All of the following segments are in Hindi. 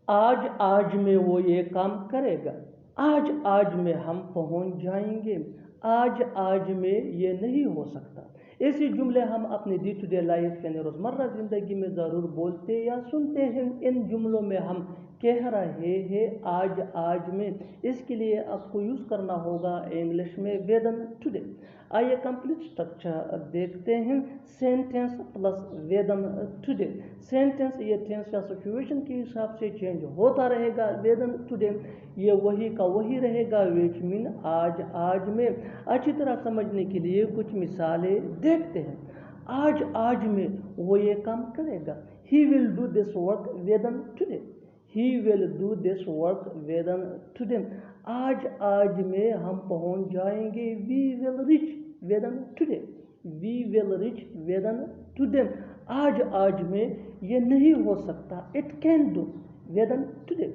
आज आज में वो ये काम करेगा, आज आज में हम पहुंच जाएंगे, आज आज में ये नहीं हो सकता। ऐसे जुमले हम अपनी डे टू डे लाइफ यानी रोज़मर्रा ज़िंदगी में ज़रूर बोलते या सुनते हैं। इन जुमलों में हम कह रहे हैं आज आज में, इसके लिए आपको यूज़ करना होगा इंग्लिश में वेदन टुडे। आइए कंप्लीट स्ट्रक्चर देखते हैं। Sentence plus within today. Sentence ये टेंस या सिचुएशन के हिसाब से चेंज होता रहेगा। वेदन टुडे ये वही का वही रहेगा, विच मीन आज आज में। अच्छी तरह समझने के लिए कुछ मिसालें देखते हैं। आज आज में वो ये काम करेगा। He will do this work within today. He will do this work within today. आज आज में हम पहुंच जाएंगे। We will reach within today. We will reach within today. आज आज में ये नहीं हो सकता। It can do within today.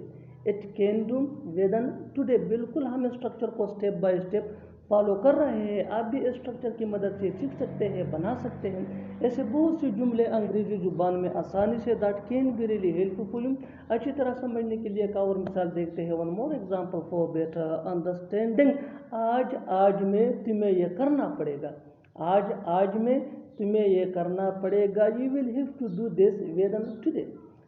It can do within today. बिल्कुल हम स्ट्रक्चर को स्टेप बाय स्टेप फॉलो कर रहे हैं। आप भी इस स्ट्रक्चर की मदद से सीख सकते हैं, बना सकते हैं। ऐसे बहुत से जुमले अंग्रेजी जुबान में आसानी say that can be really helpful. अच्छी तरह समझने के लिए एक और मिसाल देखते हैं। One more example for better understanding. आज आज में तुम्हें यह करना पड़ेगा। आज आज में तुम्हें यह करना पड़ेगा। You will have to do this within today.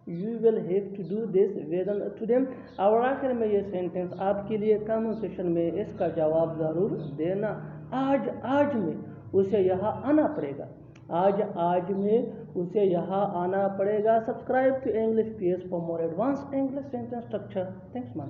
You will have to do this within today. और आखिर में ये सेंटेंस आपके लिए कमेंट सेक्शन में इसका जवाब ज़रूर देना। आज आज में उसे यहाँ आना पड़ेगा। आज आज में उसे यहाँ आना पड़ेगा। Subscribe to English PS for more advance English sentence structure. Thanks ma'am.